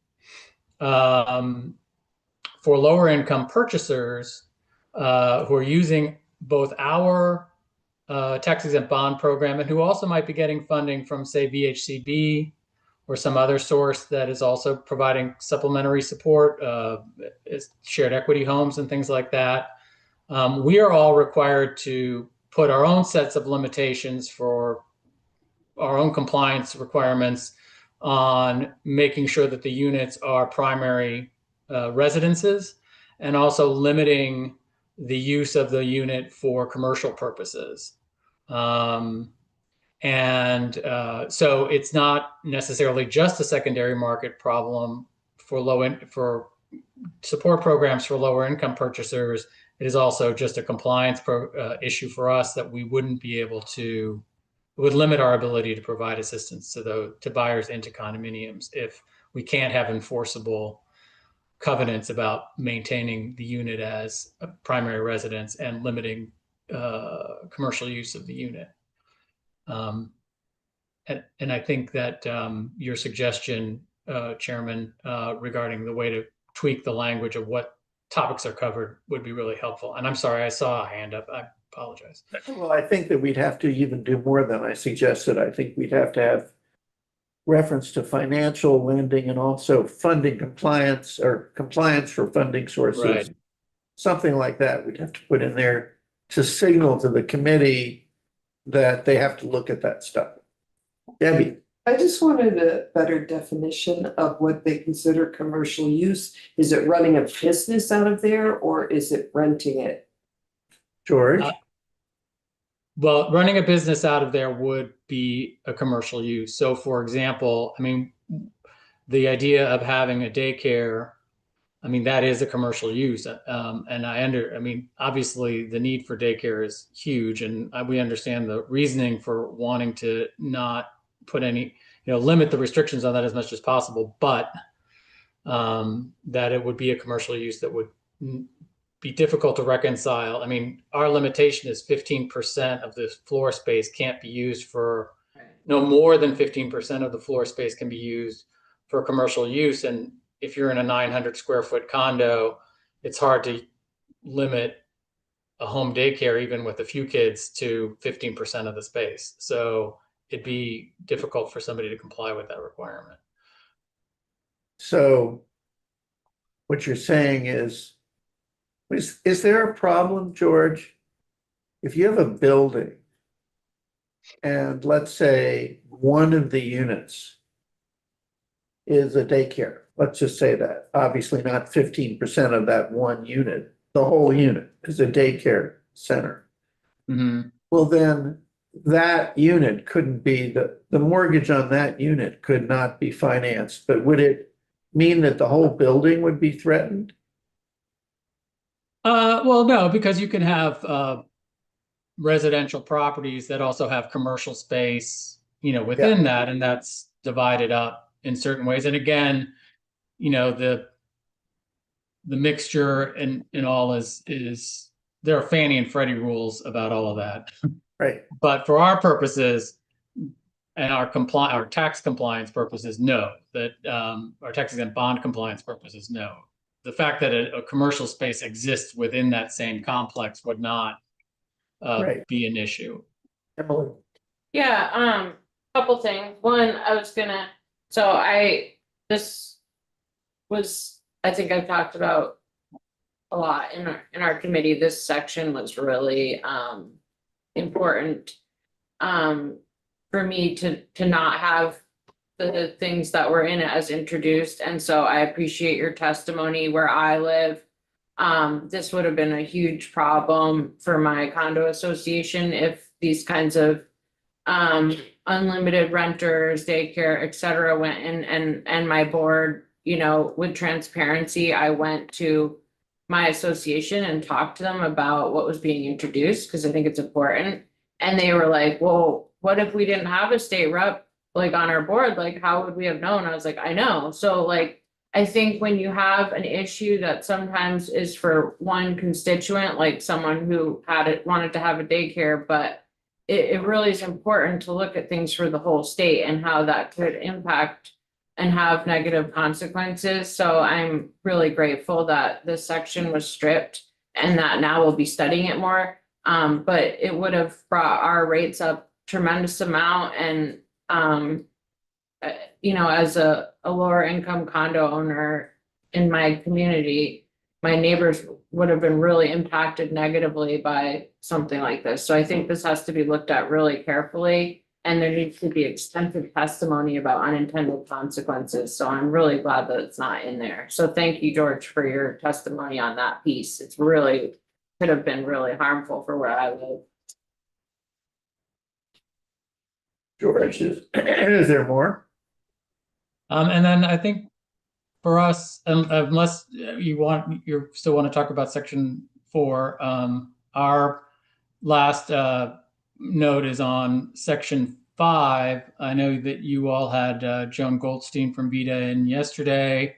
for lower income purchasers who are using both our tax exempt bond program and who also might be getting funding from, say, VHCB or some other source that is also providing supplementary support, shared equity homes and things like that. We are all required to put our own sets of limitations for our own compliance requirements on making sure that the units are primary residences, and also limiting the use of the unit for commercial purposes. So it's not necessarily just a secondary market problem for support programs for lower income purchasers. It is also just a compliance issue for us that we wouldn't be able to. It would limit our ability to provide assistance to buyers into condominiums if we can't have enforceable covenants about maintaining the unit as a primary residence and limiting commercial use of the unit. And I think that your suggestion, Chairman, regarding the way to tweak the language of what topics are covered would be really helpful. And I'm sorry, I saw a hand up. I apologize. Well, I think that we'd have to even do more than I suggested. I think we'd have to have reference to financial lending and also funding compliance or compliance for funding sources. Right. Something like that we'd have to put in there to signal to the committee that they have to look at that stuff. Debbie. I just wanted a better definition of what they consider commercial use. Is it running a business out of there or is it renting it? George? Well, running a business out of there would be a commercial use. So for example, the idea of having a daycare, that is a commercial use. And obviously the need for daycare is huge, and we understand the reasoning for wanting to not put any, limit the restrictions on that as much as possible, but that it would be a commercial use that would be difficult to reconcile. Our limitation is 15% of the floor space can't be used for, no more than 15% of the floor space can be used for commercial use. And if you're in a 900 square foot condo, it's hard to limit a home daycare, even with a few kids, to 15% of the space. So it'd be difficult for somebody to comply with that requirement. So what you're saying is there a problem, George? If you have a building and let's say one of the units is a daycare, let's just say that, obviously not 15% of that one unit, the whole unit is a daycare center. Mm-hmm. Well, then that unit couldn't be, the mortgage on that unit could not be financed, but would it mean that the whole building would be threatened? Well, no, because you can have residential properties that also have commercial space, within that, and that's divided up in certain ways. And again, the mixture and all is there are Fannie and Freddie rules about all of that. Right. But for our purposes and our tax compliance purposes, no. That our tax exempt bond compliance purposes, no. The fact that a commercial space exists within that same complex would not be an issue. Emily? Yeah, couple things. One, I think I've talked about a lot in our committee. This section was really important for me to not have the things that were in it as introduced. And so I appreciate your testimony. Where I live, this would have been a huge problem for my condo association if these kinds of unlimited renters, daycare, et cetera, went in, and my board, with transparency, I went to my association and talked to them about what was being introduced, because I think it's important. And they were like, well, what if we didn't have a state rep like on our board? Like, how would we have known? I was like, I know. So like, I think when you have an issue that sometimes is for one constituent, like someone who wanted to have a daycare, but it really is important to look at things for the whole state and how that could impact and have negative consequences. So I'm really grateful that this section was stripped and that now we'll be studying it more. But it would have brought our rates up tremendous amount and, you know, as a lower income condo owner in my community, my neighbors would have been really impacted negatively by something like this. So I think this has to be looked at really carefully. And there needs to be extensive testimony about unintended consequences. So I'm really glad that it's not in there. So thank you, George, for your testimony on that piece. It's really could have been really harmful for where I live. George, is there more? And then I think for us, unless you still want to talk about section 4, our last note is on section 5. I know that you all had Joan Goldstein from VITA in yesterday.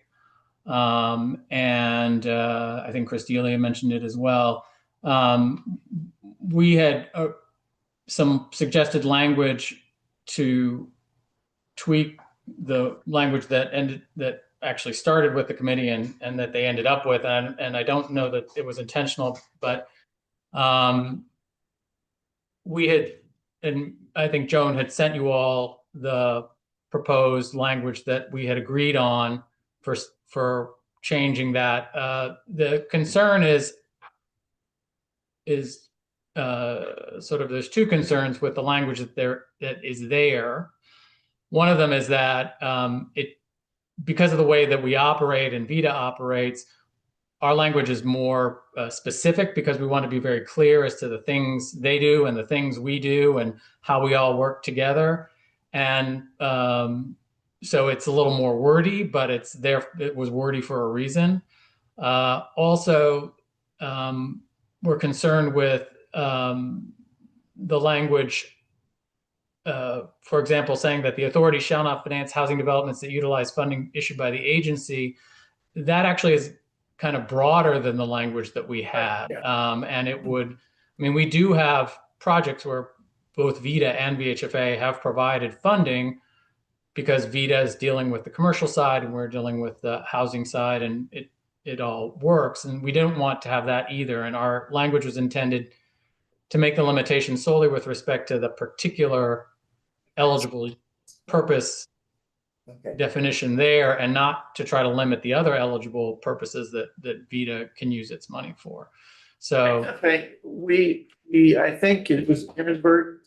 And I think Chris Delia mentioned it as well. We had some suggested language to tweak the language that actually started with the committee and that they ended up with. And I don't know that it was intentional, but we had, and I think Joan had sent you all the proposed language that we had agreed on for changing that. The concern is sort of, there's two concerns with the language that is there. One of them is that because of the way that we operate and VITA operates, our language is more specific because we want to be very clear as to the things they do and the things we do and how we all work together. And so it's a little more wordy, but it was wordy for a reason. Also, we're concerned with the language, for example, saying that the authority shall not finance housing developments that utilize funding issued by the agency. That actually is kind of broader than the language that we had. And it would, I mean, we do have projects where both VITA and VHFA have provided funding because VITA is dealing with the commercial side and we're dealing with the housing side, and it all works. And we didn't want to have that either. And our language was intended to make the limitation solely with respect to the particular eligible purpose definition there, and not to try to limit the other eligible purposes that VITA can use its money for. So I think it was inadvertent,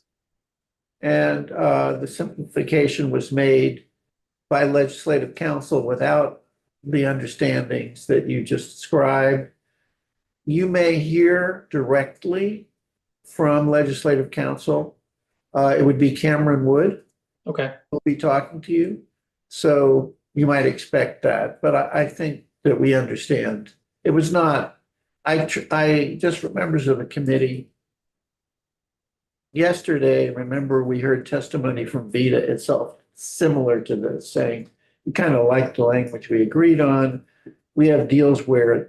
and the simplification was made by legislative council without the understandings that you just described. You may hear directly from legislative council. It would be Cameron Wood. Okay. Will be talking to you. So you might expect that, but I think that we understand. It was not, I just members of the committee. Yesterday, remember, we heard testimony from VITA itself, similar to this, saying we kind of like the language we agreed on. We have deals where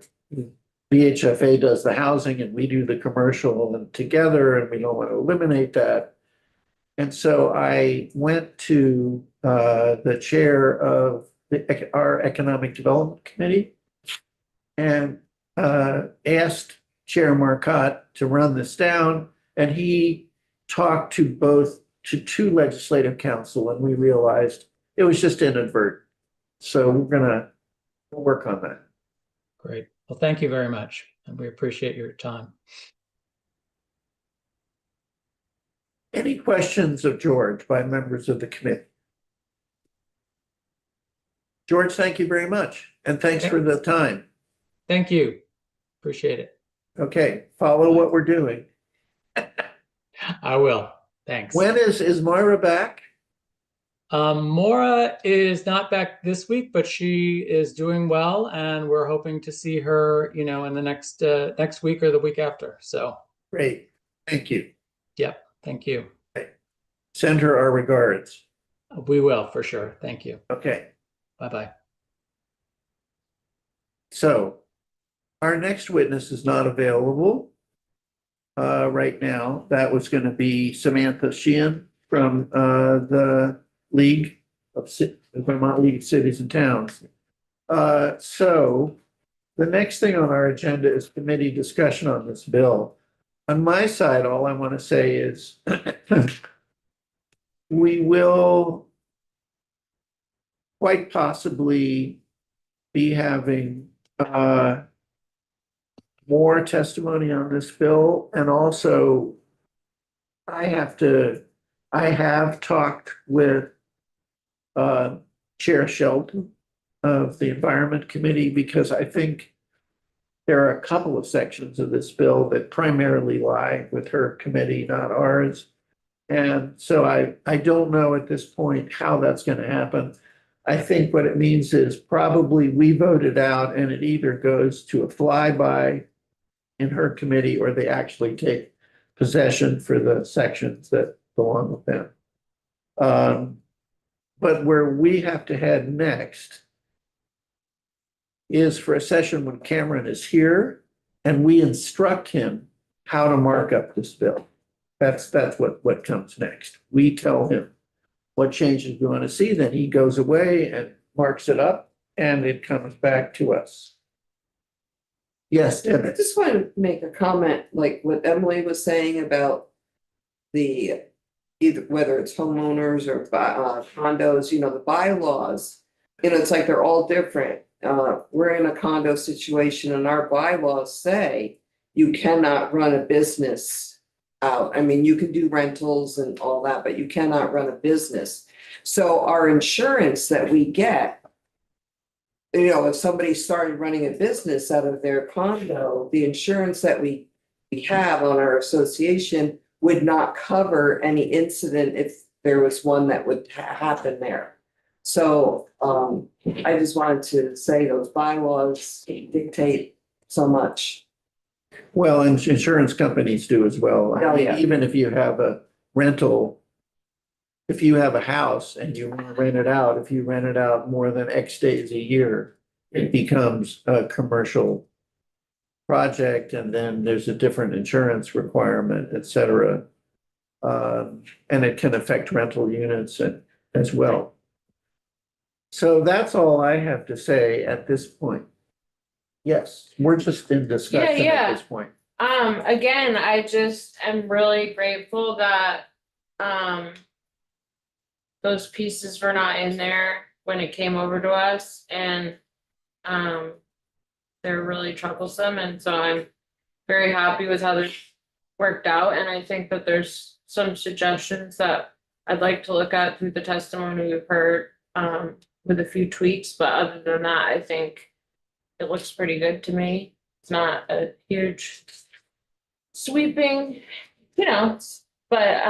VHFA does the housing and we do the commercial and together, and we don't want to eliminate that. And so I went to the chair of our Economic Development Committee and asked Chair Marcotte to run this down. And he talked to two legislative council, and we realized it was just inadvertent. So we're going to work on that. Great. Well, thank you very much. And we appreciate your time. Any questions of George by members of the committee? George, thank you very much. And thanks for the time. Thank you. Appreciate it. Okay, follow what we're doing. I will. Thanks. When is Moira back? Maura is not back this week, but she is doing well, and we're hoping to see her, in the next week or the week after. So great. Thank you. Yep. Thank you. Send her our regards. We will, for sure. Thank you. Okay, Bye-bye. so our next witness is not available right now. That was going to be Samantha Sheehan from the League of Vermont League of Cities and Towns. So the next thing on our agenda is committee discussion on this bill. On my side, all I want to say is we will quite possibly be having more testimony on this bill, and also I have talked with Chair Shelton of the Environment Committee, because I think there are a couple of sections of this bill that primarily lie with her committee, not ours. And so I don't know at this point how that's going to happen. I think what it means is probably we vote it out and it either goes to a flyby in her committee or they actually take possession for the sections that belong with them. But where we have to head next is for a session when Cameron is here and we instruct him how to mark up this bill. That's what comes next. We tell him what changes we want to see, then he goes away and marks it up and it comes back to us. Yes, I Dennis. just want to make a comment, like what Emily was saying about the, either whether it's homeowners or condos, you know, the bylaws, you know, it's like they're all different. We're in a condo situation and our bylaws say you cannot run a business out. I mean, you can do rentals and all that, but you cannot run a business. So our insurance that we get, you know, if somebody started running a business out of their condo, the insurance that we have on our association would not cover any incident if there was one that would happen there. So I just wanted to say those bylaws dictate so much. Well, and insurance companies do as well. Oh, yeah. Even if you have a rental, if you have a house and you want to rent it out, if you rent it out more than X days a year, it becomes a commercial project, and then there's a different insurance requirement, et cetera. And it can affect rental units as well. So that's all I have to say at this point. Yes, we're just in discussion Yeah. at this point. Again, I just am really grateful that, those pieces were not in there when it came over to us, and, they're really troublesome, and so I'm very happy with how this worked out, and I think that there's some suggestions that I'd like to look at through the testimony we've heard, with a few tweaks, but other than that, I think it looks pretty good to me. It's not a huge sweeping, you know, but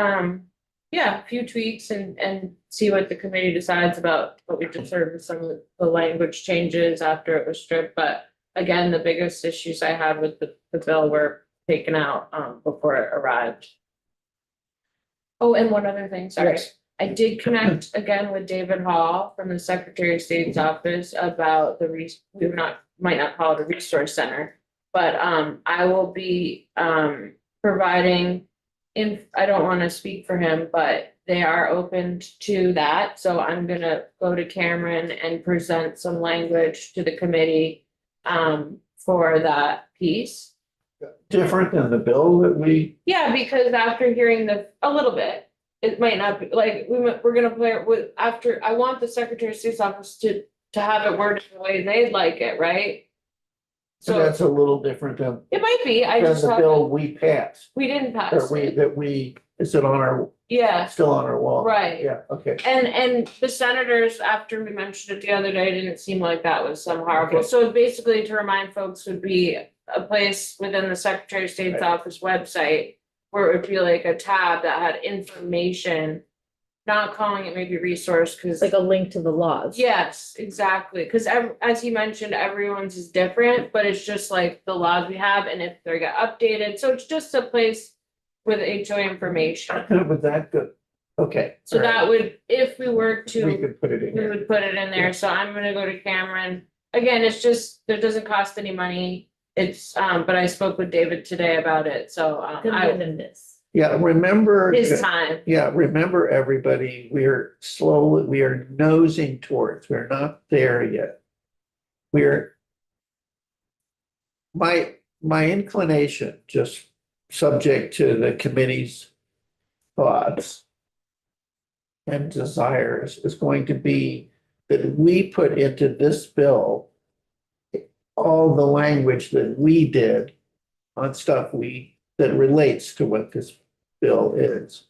yeah, a few tweaks and see what the committee decides about what we just heard with some of the language changes after it was stripped. But again, the biggest issues I had with the bill were taken out before it arrived. Oh, and one other thing, sorry. Yes. I did connect again with David Hall from the Secretary of State's office about we might not call it a resource center, but I will be providing I don't want to speak for him, but they are open to that. So I'm gonna go to Cameron and present some language to the committee for that piece. Different than the bill that we, Yeah, because after hearing a little bit, it might not be, like, we're gonna play it with, I want the Secretary of State's office to have it worded the way they'd like it, right? so So that's a little different than it might be, I just the bill haven't, we passed. we didn't Or pass it. is it on our, Yeah, still on our wall? right. Yeah, okay. And the senators, after we mentioned it the other day, didn't seem like that was some horrible. Okay. So basically, to remind folks, would be a place within the Secretary of State's Right. office website where it would be like a tab that had information, not calling it maybe resource, because It's like a link to the laws. yes, exactly, because as he mentioned, everyone's is different, but it's just like the laws we have and if they get updated, so it's just a place with HOA information. But Okay. So all right. that would, if we were We to, could put it in we here. would put it in there, so I'm gonna go to Cameron. Again, it's just, it doesn't cost any money, it's, but I spoke with David today about it, so, Give I, them this. Yeah, remember. his time. Yeah, remember, everybody, we are nosing towards, we're not there yet. We're. My inclination, just subject to the committee's thoughts and desires, is going to be that we put into this bill all the language that we did on stuff that relates to what this bill is.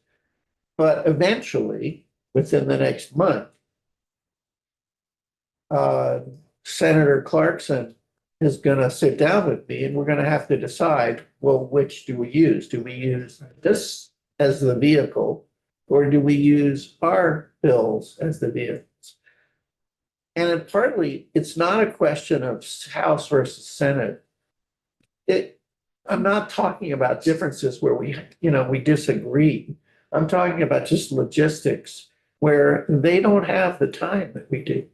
But eventually, within the next month, Senator Clarkson is gonna sit down with me and we're gonna have to decide, well, which do we use? Do we use this as the vehicle? Or do we use our bills as the vehicles? And partly, it's not a question of House versus Senate. I'm not talking about differences where we disagree. I'm talking about just logistics where they don't have the time that we do.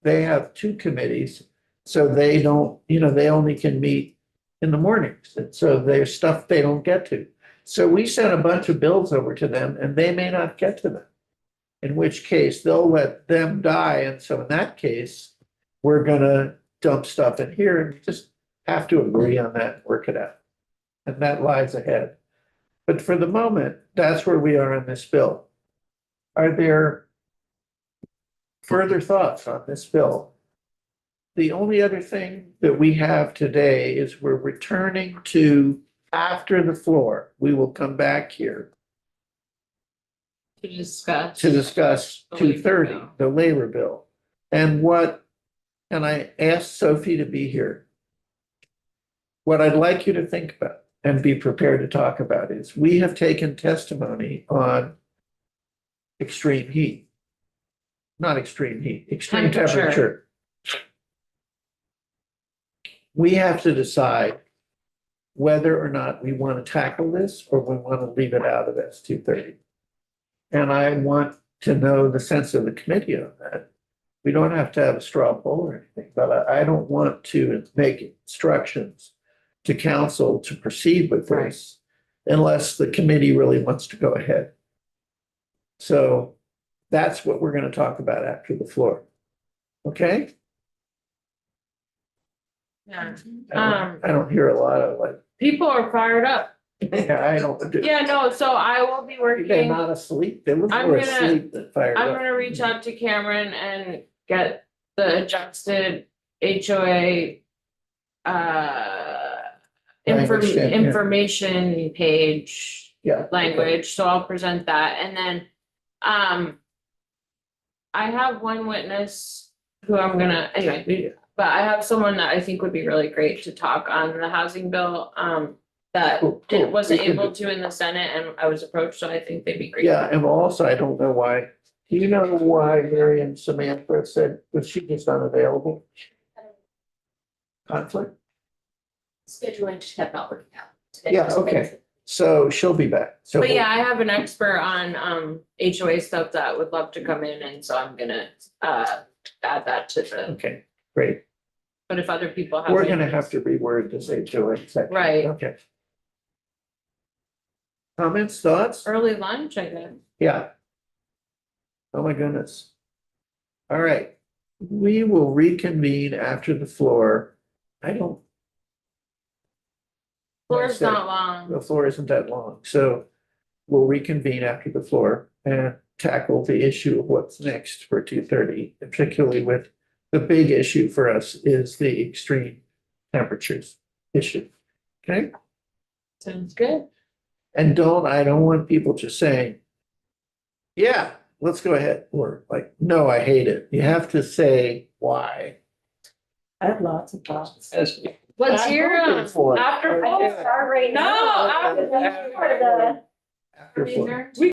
They have two committees, so they don't, they only can meet in the mornings. And so there's stuff they don't get to. So we sent a bunch of bills over to them and they may not get to them. In which case they'll let them die. And so in that case, we're gonna dump stuff in here and just have to agree on that and work it out. And that lies ahead. But for the moment, that's where we are on this bill. Are there further thoughts on this bill? The only other thing that we have today is we're returning to after the floor. We will come back here To discuss. to discuss The labor 230, bill. the labor bill. And I asked Sophie to be here. What I'd like you to think about and be prepared to talk about is we have taken testimony on extreme heat. Not extreme heat, extreme Temperature. temperature. We have to decide whether or not we want to tackle this or we want to leave it out of S 230. And I want to know the sense of the committee on that. We don't have to have a straw poll or anything, but I don't want to make instructions to council to proceed with this unless the committee really wants to go ahead. So that's what we're going to talk about after the floor. Okay? Yeah, I don't hear a lot of like, people are fired up. yeah, I don't. Yeah, no, so I will be They're working. not asleep. They look I'm more gonna- asleep than fired I'm up. gonna reach out to Cameron and get the adjusted HOA Language, yeah. information page Yeah. language, so I'll present that, and then I have one witness who I'm gonna, anyway, but I have someone that I think would be really great to talk on the housing bill, that Cool, cool. wasn't We can able do- to in the Senate, and I was approached, so I think they'd be great. Yeah, and also, I don't know why. Do you know why Mary and Samantha said, was she just unavailable? Conflict? Scheduling just kept not working out. Yeah, okay. So she'll be back. So But yeah, I have an expert on HOA stuff that would love to come in, and so I'm gonna add that to the, Okay, great. but if other people have. We're gonna have to reword this HOA section. Right. Okay. Comments, thoughts? Early lunch, I guess. Yeah. Oh my goodness. All right, we will reconvene after the floor. I don't, Floor's Wednesday. not long. the floor isn't that long, so we'll reconvene after the floor and tackle the issue of what's next for 230, particularly with the big issue for us is the extreme temperatures issue. Okay? Sounds good. And I don't want people just saying, yeah, let's go ahead, or like, no, I hate it. You have to say why. I have lots of thoughts. Let's I'm hear hoping for it. after. Oh, yeah. Start right No, now. after- After- For the- After floor. We